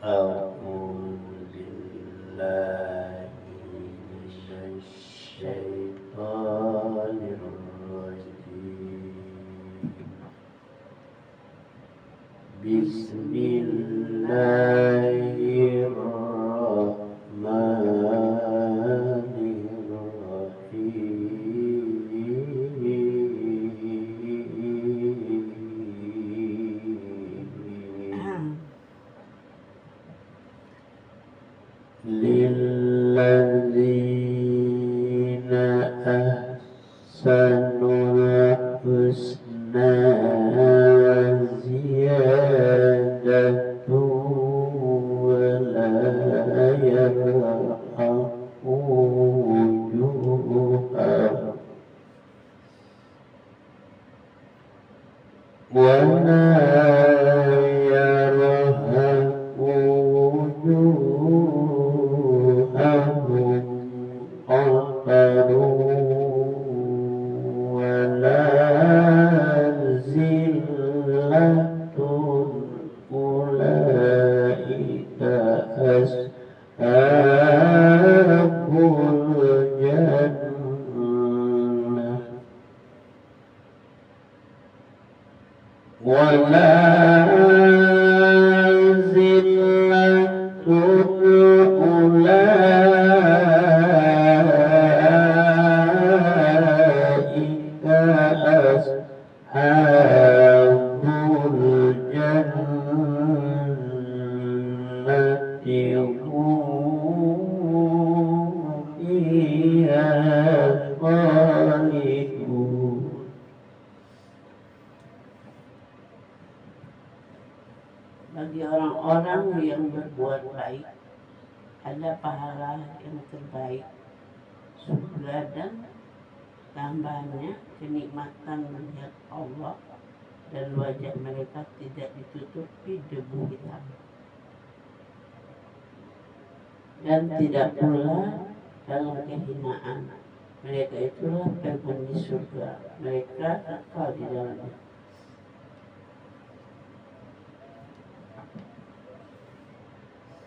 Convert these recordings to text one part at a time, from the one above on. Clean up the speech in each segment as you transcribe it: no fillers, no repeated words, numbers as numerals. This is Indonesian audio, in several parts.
أعوذ بالله من الشيطان الرجيم بسم الله الرحمن الرحيم للذين أحسنوا الحسنى وزيادة ولا يرهق وجوههم ولا يرهق وجوههم قتر ولا ذلة أولئك أصحاب الجنة ولا ذلة أولئك أصحاب الجنة هم فيها خالدون. Bagi orang-orang yang berbuat baik ada pahala yang terbaik, surga dan tambahannya kenikmatan melihat Allah dan wajah mereka tidak ditutupi debu hitam, dan tidak pula dalam kehinaan. Mereka itulah penghuni surga, mereka kekal di dalamnya.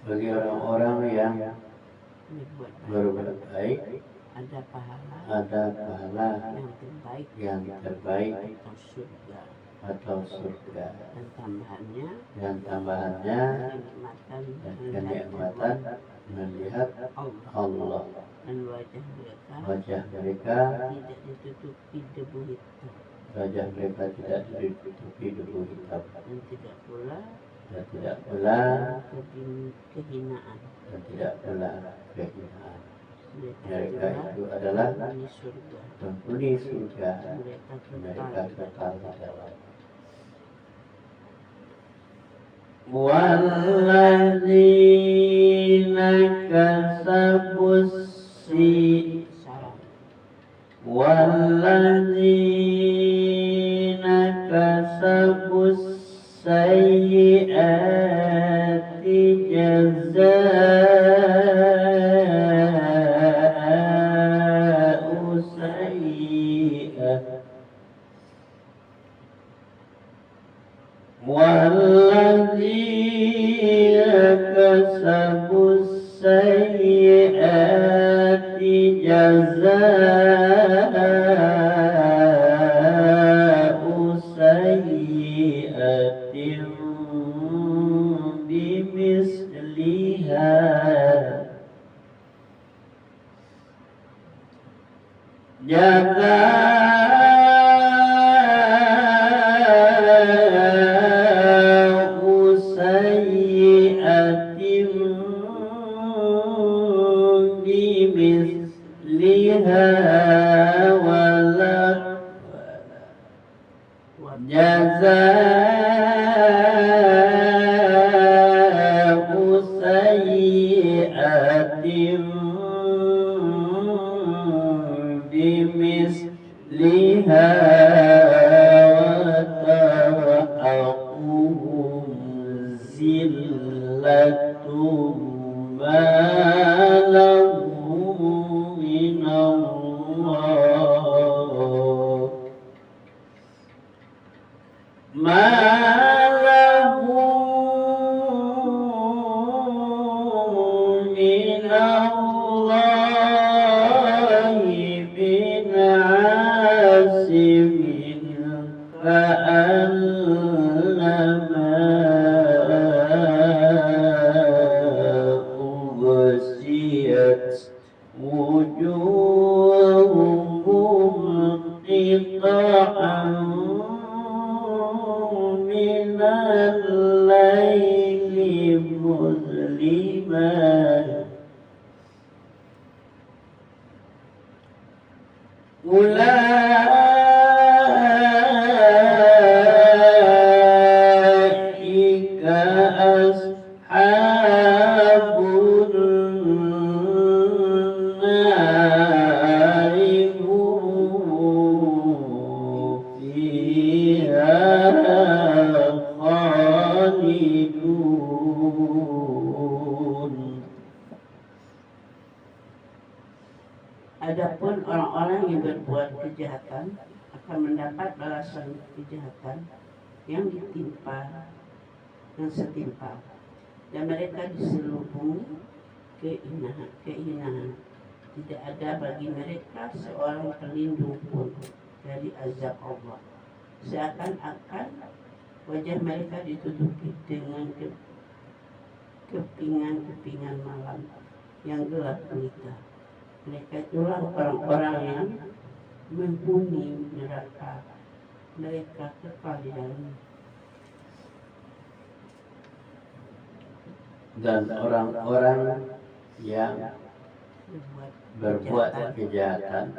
Bagi orang-orang yang berbuat baik ada pahala yang terbaik atau surga, dan tambahannya kenikmatan melihat Allah dan wajah mereka tidak ditutupi debu hitam, wajah mereka tidak ditutupi debu hitam dan tidak pula kehinaan. Mereka itu adalah penghuni surga, mereka kekal di dalam. Walladzina kasabus sayyi'ati jazaa'u sayyi'ah walladzina kasabus sayyi'ati jazaa'u sayyi'atin bimisliha jazaa'u sayyi'atin bimisliha wala jazaa'u sayyi'atin bimisliha وترهقهم ذلة ما لهم من الله ما لهم قطعا من الليل مظلما أولئك أصحاب النار هم فيها خالدون. Adapun orang-orang yang berbuat kejahatan akan mendapat balasan kejahatan yang setimpal, dan mereka diselubungi kehinaan. Tidak ada bagi mereka seorang pelindung pun dari azab Allah. Seakan-akan wajah mereka ditutupi dengan kepingan-kepingan malam yang gelap gulita. Mereka itulah orang-orang yang menghuni neraka. Mereka kekal di dalamnya. Dan orang-orang yang berbuat kejahatan,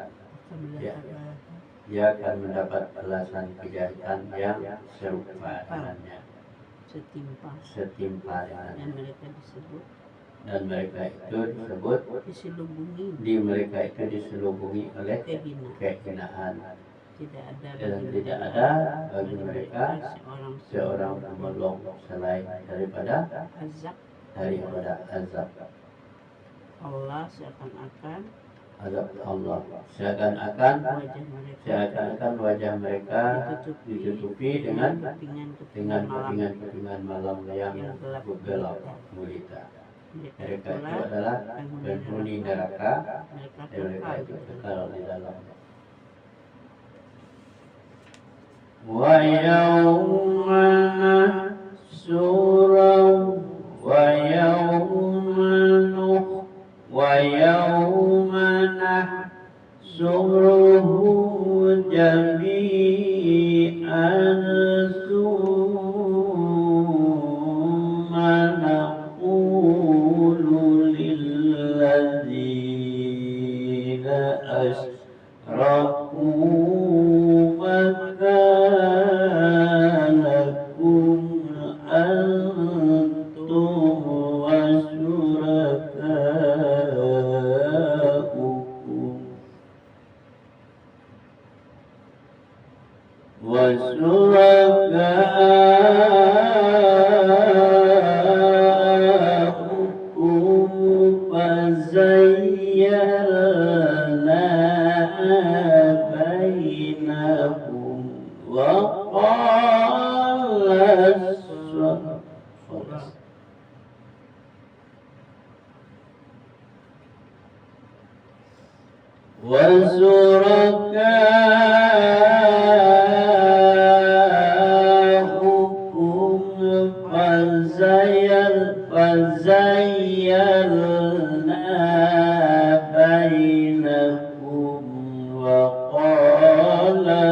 dia akan mendapat balasan kejahatan yang serupa dengannya, setimpal dengannya. Dan mereka itu disebut mereka itu diselubungi oleh kehinaan. Dan tidak ada bagi mereka seorang penolong selain daripada azab Allah. Seakan-akan wajah mereka ditutupi dengan kepingan-kepingan malam yang gelap gulita. Mereka itu adalah penghuni neraka, dan mereka itu kekal di dalamnya. Wa yawma nahsyuru wa yawma nahsyuruhum jami'an summa naqulu lilladzina asyraku makanakum antum wa syurakaukum fazayyalna bainahum wa fazayyalna bainahum wa qala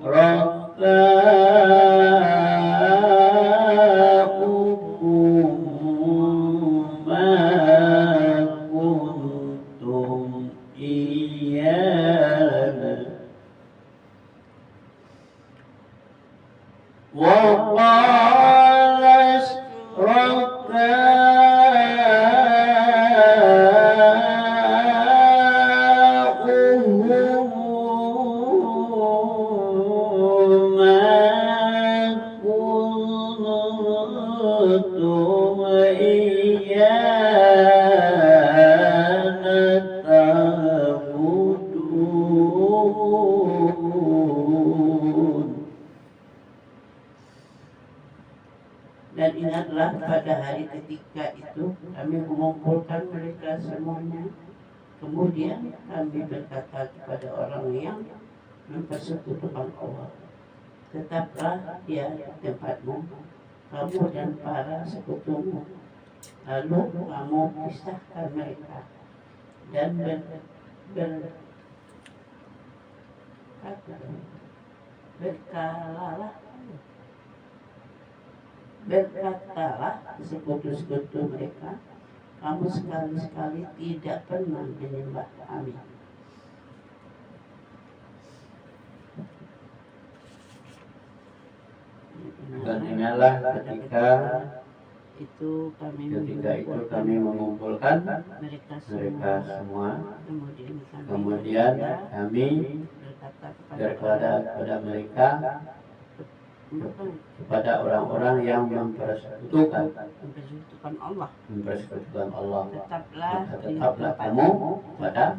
syurakaukum ma kuntum iyyana wa qala Dan ingatlah pada hari ketika itu kami mengumpulkan mereka semuanya. Kemudian kami berkata kepada orang yang mempersekutukan Allah, tetaplah dia di tempatmu, kamu dan para sekutumu. Lalu kamu pisahkan mereka dan wabarakatuh. Berkatalah sekutu-sekutu mereka, kamu sekali-sekali tidak pernah menyembah kami. Dan ingatlah ketika itu kami mengumpulkan mereka mereka semua, kemudian kami berkata kepada mereka, kepada orang-orang yang mempersekutukan Allah, maka tetaplah kamu pada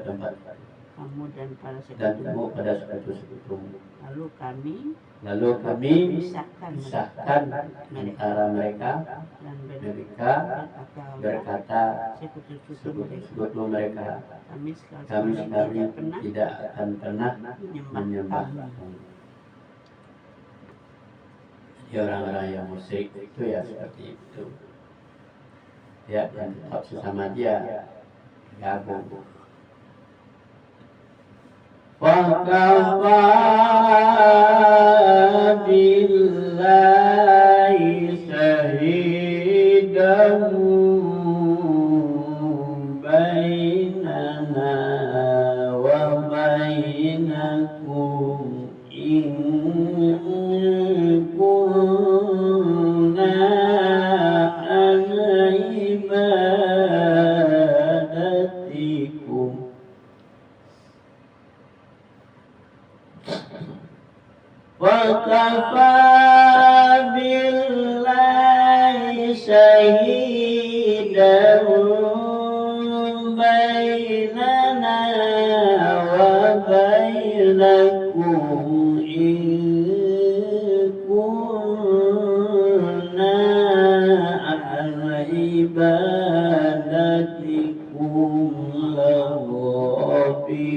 tempat kamu dan kamu pada sekutu-sekutumu. Lalu kami Pisahkan antara mereka berkata sekutu mereka, kami tidak akan pernah menyembah kamu. Jadi orang-orang yang musyrik itu ya seperti itu ya, dan tetap sesama dia gabung. وَكَفَى بِاللَّهِ شَهِيدًا بَيْنَنَا وَبَيْنَكُمْ إِن كُنَّا عَنْ عِبَادَتِكُمْ وَكَفَى بِاللَّهِ شَهِيدًا بَيْنَنَا وَبَيْنَكُمْ إِن كُنَّا عَنْ عِبَادَتِكُمْ لَغَافِلِينَ.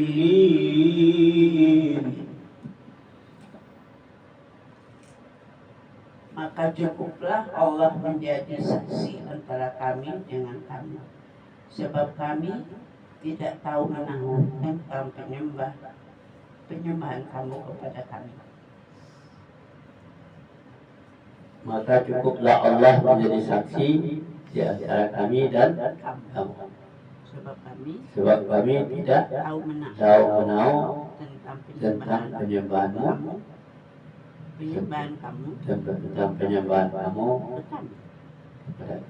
Maka cukuplah Allah menjadi saksi antara kami dengan kamu, sebab kami tidak tahu menahu tentang penyembahan kamu kepada kami. Maka cukuplah Allah menjadi saksi di antara kami dan kamu. Sebab kami tidak tahu menahu tentang penyembahan kamu tentang penyembahan kamu kepada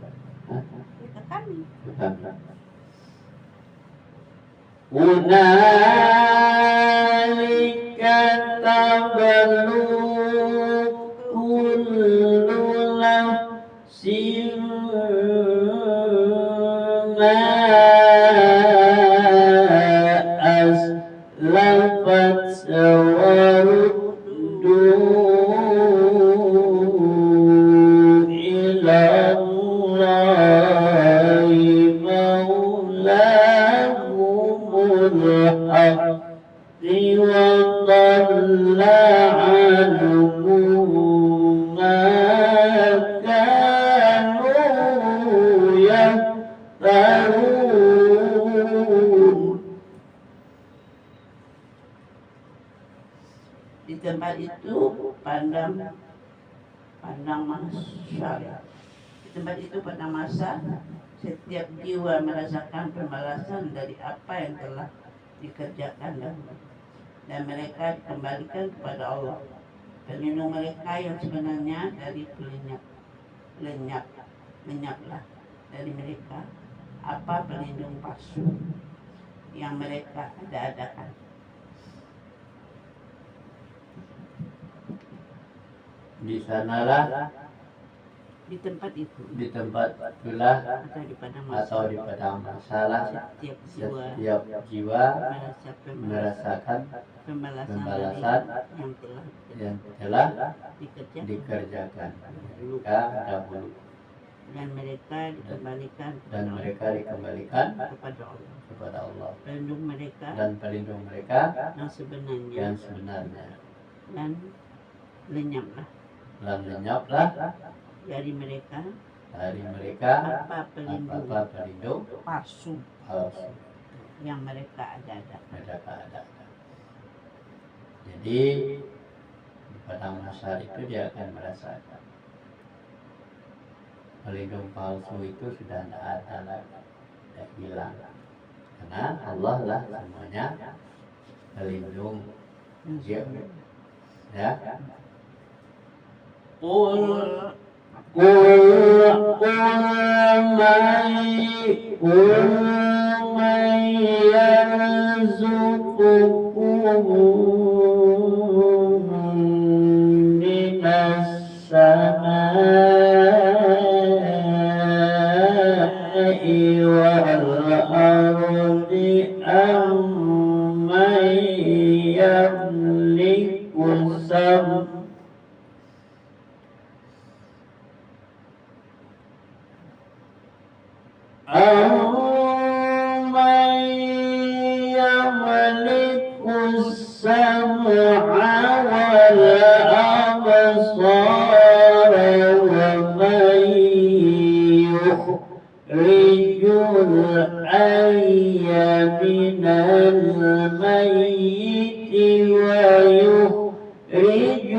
kami. Hunalika tablu kullu nafsin ma aslafat sawaruddu ila Allahi maulahumul haqqi wa dhalla anhum ma kanu yaftarun. Di tempat itu pandang masa. Di tempat itu pada masa setiap jiwa merasakan pembalasan dari apa yang telah dikerjakan dahulu, dan mereka dikembalikan kepada Allah, pelindung mereka yang sebenarnya dari lenyaplah dari mereka apa pelindung palsu yang mereka ada-adakan. Di sanalah, di tempat itulah atau di padang masalah setiap jiwa merasakan pembalasan yang telah dikerjakan mereka dahulu, dan mereka dikembalikan kepada Allah pelindung mereka yang sebenarnya, dan lenyaplah dari mereka apa pelindung palsu yang mereka ada. Jadi pada masa itu dia akan merasakan pelindung palsu itu sudah tidak ada lagi, sudah hilang, karena Allah lah semuanya pelindung dia. Ya. Man yarzuqukum minas samai wal ardi amman yamliku أَمَّن يَمْلِكُ السَّمْعَ وَالْأَبْصَارَ وَمَن يُخْرِجُ الْحَيَّ مِنَ الْمَيِّتِ وَيُخْرِجُ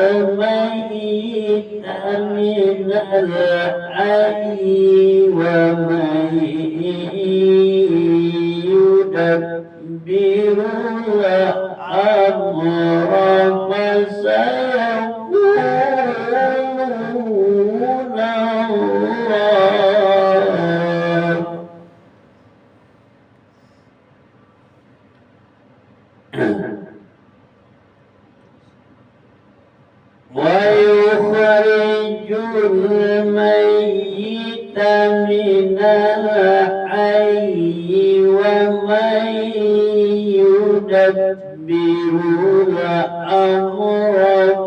الْمَيِّتَ مِنَ الْحَيِّ وَمَن يُدَبِّرُ الْأَمْرَ فَسَيَقُولُونَ اللَّهُ وَيُخْرِجُ الْمَيِّتَ مِنَ الْحَيِّ وَمَن يُدَبِّرُ الْأَمْرَ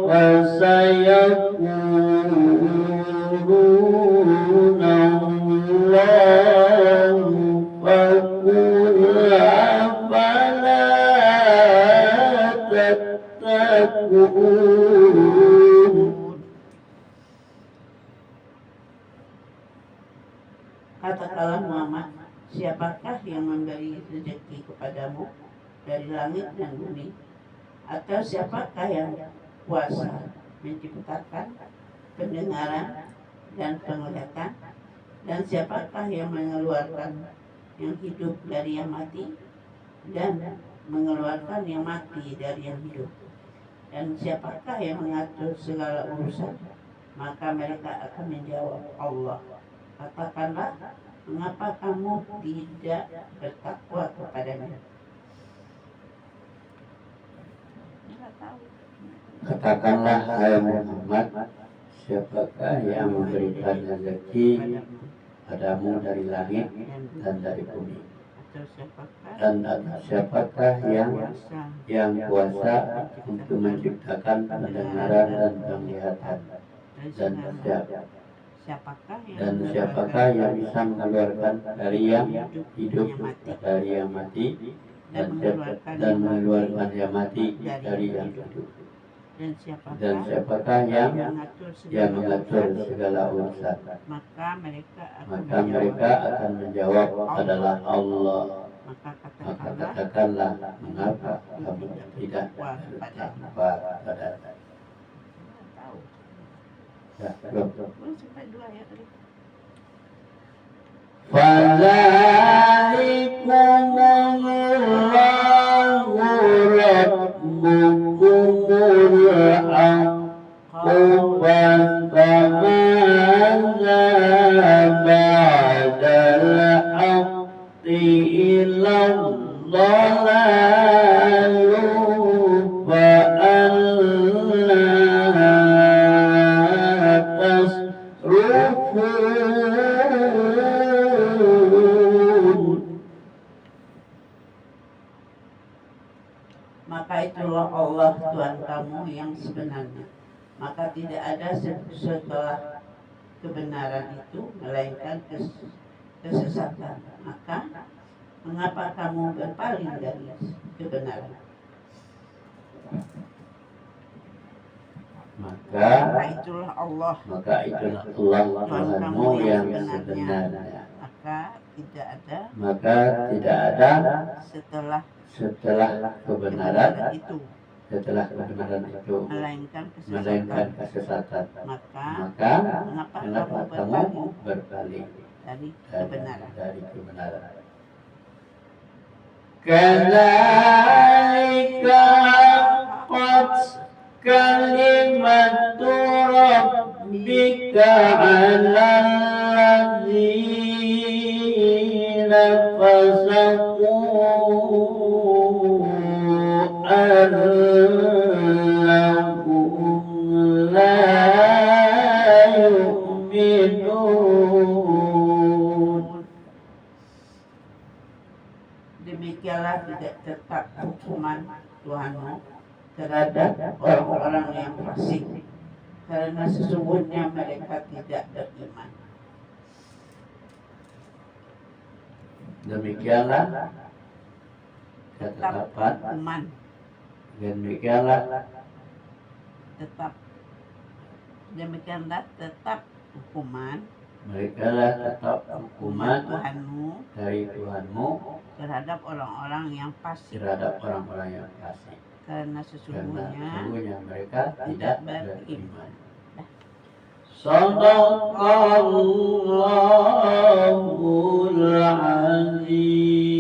فَسَيَقُولُونَ اللَّهُ فَقُلْ أَفَلَا تَتَّقُونَ. Katakanlah Muhammad, siapakah yang memberi rezeki kepadamu dari langit dan bumi? Atau siapakah yang kuasa menciptakan pendengaran dan penglihatan? Dan siapakah yang mengeluarkan yang hidup dari yang mati dan mengeluarkan yang mati dari yang hidup? Dan siapakah yang mengatur segala urusan? Maka mereka akan menjawab, Allah. Katakanlah, mengapa kamu tidak bertakwa kepadanya? Katakanlah hai Muhammad, siapakah yang memberikan rezeki padamu dari langit dan dari bumi? Dan siapakah yang kuasa untuk menciptakan pendengaran dan penglihatan? Dan siapakah yang bisa mengeluarkan dari yang hidup dari yang mati, dan mengeluarkan yang mati dari yang hidup? Dan siapakah yang mengatur segala urusan? Maka mereka akan menjawab adalah Allah. Maka katakanlah, mengapa kamu tidak bertakwa kepadanya? Ya, Fadzalikumullahu rabbukumul haqqu famadza ba'dal haqqi illallah fa'anna Maka itulah Allah Tuhan kamu yang sebenarnya. Maka tidak ada setelah kebenaran itu melainkan kesesatan. Maka mengapa kamu berpaling dari kebenaran? Maka itulah Allah Tuhanmu yang sebenarnya. Maka tidak ada setelah kebenaran setelah kebenaran itu melainkan melainkan kesesatan. kesesatan, Maka maka kenapa kamu kamu berbalik dari kebenaran? dari kebenaran? Kadzalika haqqat kalimatu rabbika 'alal ladzina fasaqu annahum la yu'minun. Demikianlah tidak tetap hukuman Tuhanmu terhadap orang-orang yang fasik, karena sesungguhnya mereka tidak beriman. Demikianlah Tetap ketetapan, hukuman, demikianlah demikianlah tetap hukuman merekalah tetap hukuman Tuhanmu dari Tuhanmu terhadap orang-orang yang fasik, terhadap orang-orang yang fasik, karena karena sesungguhnya sesungguhnya mereka tidak beriman. beriman. Sadaqallahul azim.